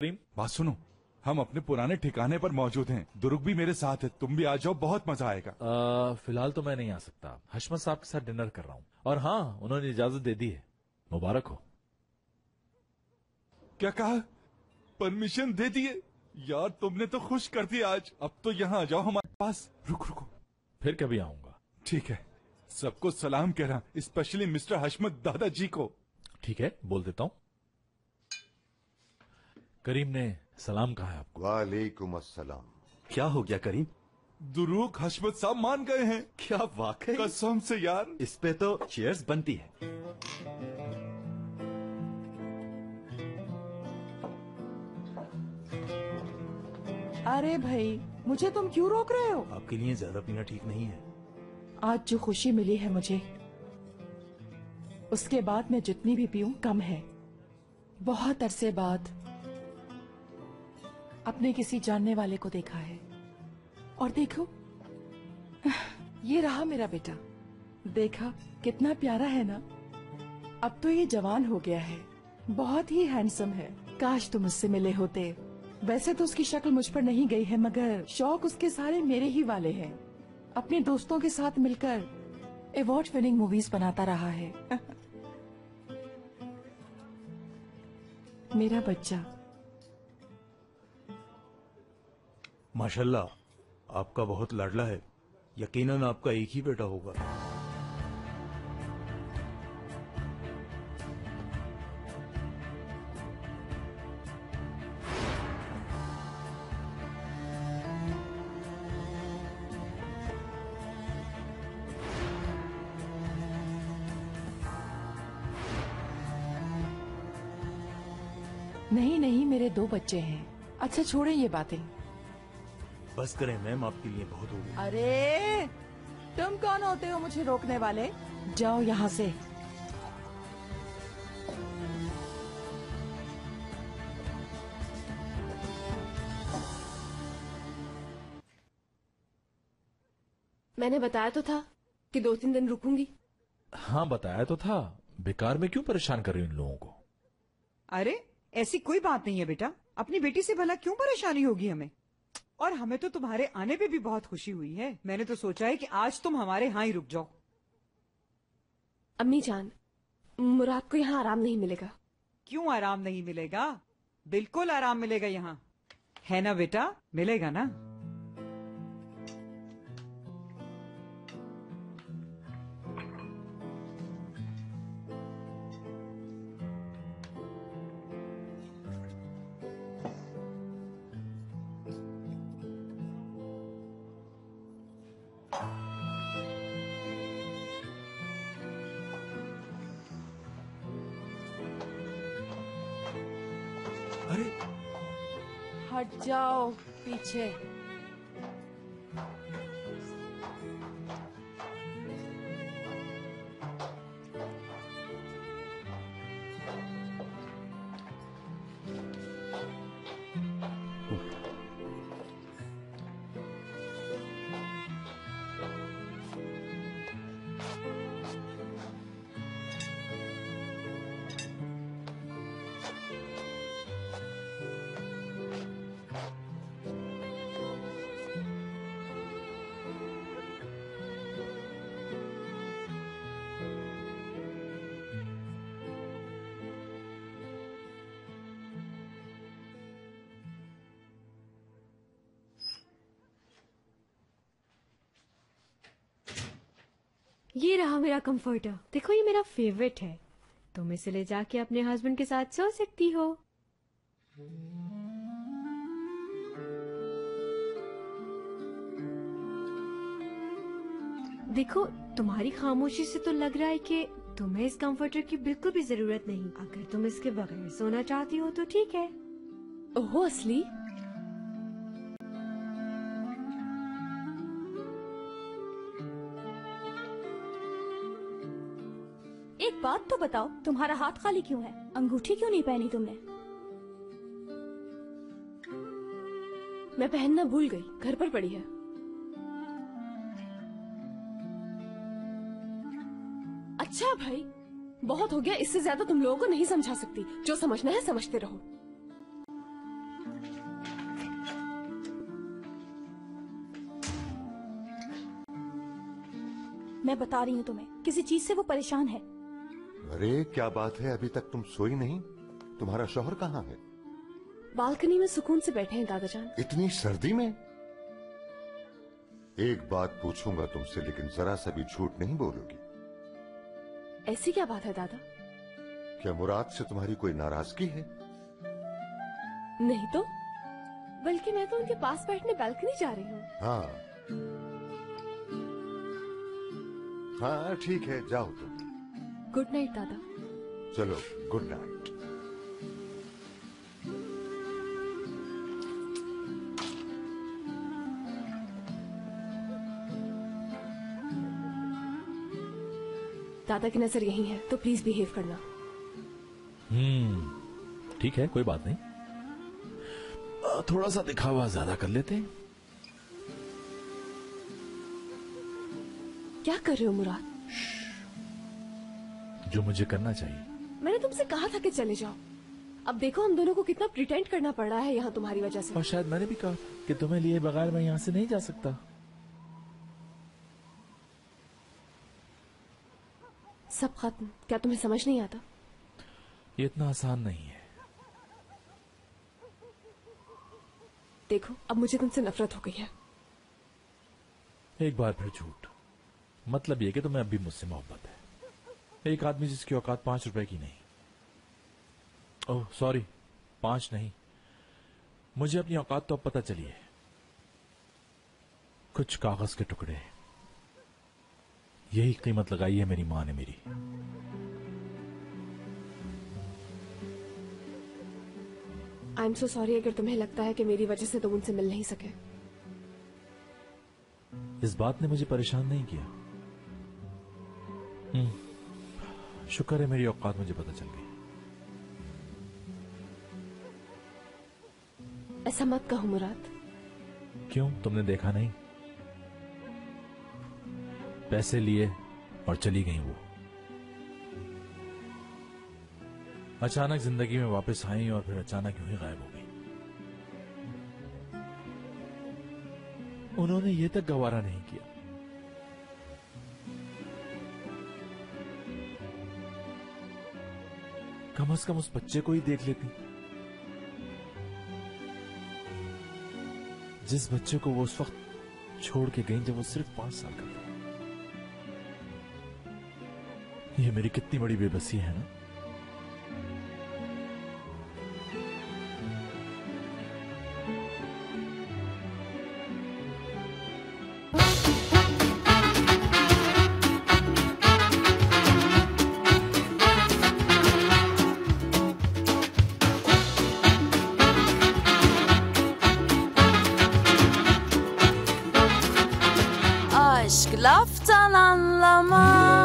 करीम, बात सुनो, हम अपने पुराने ठिकाने पर मौजूद हैं। दुरुग भी मेरे साथ है, तुम भी आ जाओ, बहुत मजा आएगा। फिलहाल तो मैं नहीं आ सकता, हशमत साहब के साथ डिनर कर रहा हूँ। और हाँ, उन्होंने इजाजत दे दी है। मुबारक हो। क्या कहा? परमिशन दे दिए? यार तुमने तो खुश कर दिया आज। अब तो यहाँ आ जाओ हमारे पास। रुको, फिर कभी आऊंगा। ठीक है, सबको सलाम कहना, स्पेशली मिस्टर हशमत दादाजी को। ठीक है, बोल देता हूँ। करीम ने सलाम कहा है आपको। वालेकुम अस्सलाम। क्या हो गया करीम? दुरूक हशमत साहब मान गए हैं। क्या वाकई? कसम से यार। इस पे तो चीयर्स बनती है। अरे भाई, मुझे तुम क्यों रोक रहे हो? आपके लिए ज्यादा पीना ठीक नहीं है। आज जो खुशी मिली है मुझे, उसके बाद मैं जितनी भी पीऊं कम है। बहुत अरसे बाद अपने किसी जानने वाले को देखा है। और देखो, ये रहा मेरा बेटा। देखा कितना प्यारा है ना। अब तो ये जवान हो गया है, बहुत ही हैंडसम है। काश तुम उससे मिले होते। वैसे तो उसकी शक्ल मुझ पर नहीं गई है, मगर शौक उसके सारे मेरे ही वाले हैं। अपने दोस्तों के साथ मिलकर अवार्ड विनिंग मूवीज बनाता रहा है। मेरा बच्चा। माशाल्लाह, आपका बहुत लाडला है। यकीनन आपका एक ही बेटा होगा। नहीं, मेरे 2 बच्चे हैं। अच्छा छोड़े ये बातें। बस करें मैम, आपके लिए बहुत हो गया। अरे तुम कौन होते हो मुझे रोकने वाले? जाओ यहाँ से। मैंने बताया तो था कि 2-3 दिन रुकूंगी। हाँ, बताया तो था। बेकार में क्यों परेशान कर रही हूँ इन लोगों को? अरे ऐसी कोई बात नहीं है बेटा, अपनी बेटी से भला क्यों परेशानी होगी हमें। और हमें तो तुम्हारे आने पे भी बहुत खुशी हुई है। मैंने तो सोचा है कि आज तुम हमारे यहाँ ही रुक जाओ। अम्मी जान, मुराद को यहाँ आराम नहीं मिलेगा। क्यों आराम नहीं मिलेगा? बिल्कुल आराम मिलेगा यहाँ, है ना बेटा? मिलेगा ना? अरे हट जाओ पीछे। ये रहा मेरा कंफर्टर। देखो, ये मेरा फेवरेट है। तुम इसे ले जाके अपने हस्बैंड के साथ सो सकती हो। देखो, तुम्हारी खामोशी से तो लग रहा है कि तुम्हें इस कंफर्टर की बिल्कुल भी जरूरत नहीं। अगर तुम इसके बगैर सोना चाहती हो तो ठीक है। ओहो असली, एक बात तो बताओ, तुम्हारा हाथ खाली क्यों है? अंगूठी क्यों नहीं पहनी तुमने? मैं पहनना भूल गई, घर पर पड़ी है। अच्छा भाई, बहुत हो गया, इससे ज्यादा तुम लोगों को नहीं समझा सकती। जो समझना है समझते रहो। मैं बता रही हूँ तुम्हें, किसी चीज से वो परेशान है। अरे क्या बात है, अभी तक तुम सोई नहीं? तुम्हारा शौहर कहाँ है? बालकनी में सुकून से बैठे हैं दादाजान। इतनी सर्दी में? एक बात पूछूंगा तुमसे, लेकिन जरा सा भी झूठ नहीं बोलोगी? ऐसी क्या बात है दादा? क्या मुराद से तुम्हारी कोई नाराजगी है? नहीं तो, बल्कि मैं तो उनके पास बैठने बालकनी जा रही हूँ। हाँ ठीक है, जाओ तुम। गुड नाइट दादा। चलो, गुड नाइट। दादा की नजर यही है, तो प्लीज बिहेव करना। ठीक है, कोई बात नहीं। थोड़ा सा दिखावा ज्यादा कर लेते हैं। क्या कर रहे हो मुराद? जो मुझे करना चाहिए। मैंने तुमसे कहा था कि चले जाओ। अब देखो हम दोनों को कितना प्रिटेंड करना पड़ रहा है यहाँ तुम्हारी वजह से। और शायद मैंने भी कहा कि तुम्हें लिए बगैर मैं यहाँ से नहीं जा सकता। सब खत्म। क्या तुम्हें समझ नहीं आता? ये इतना आसान नहीं है। देखो अब मुझे तुमसे नफरत हो गई है। एक बार फिर झूठ। मतलब ये कि तुम्हें अब भी मुझसे मोहब्बत है। एक आदमी जिसकी औकात 5 रुपए की नहीं। ओह सॉरी, 5 नहीं। मुझे अपनी औकात तो अब पता चली है। कुछ कागज के टुकड़े। यही कीमत लगाई है मेरी मां ने मेरी। आई एम सो सॉरी अगर तुम्हें लगता है कि मेरी वजह से तुम उनसे मिल नहीं सके। इस बात ने मुझे परेशान नहीं किया। शुक्र है मेरी औकात मुझे पता चल गई। ऐसा मत कहो मुराद। क्यों, तुमने देखा नहीं? पैसे लिए और चली गई वो। अचानक जिंदगी में वापस आई और फिर अचानक यूं ही गायब हो गई। उन्होंने ये तक गवारा नहीं किया कम से कम उस बच्चे को ही देख लेती, जिस बच्चे को वो उस वक्त छोड़ के गई जब वो सिर्फ 5 साल का था। ये मेरी कितनी बड़ी बेबसी है ना। Aşk laftan anlamaz.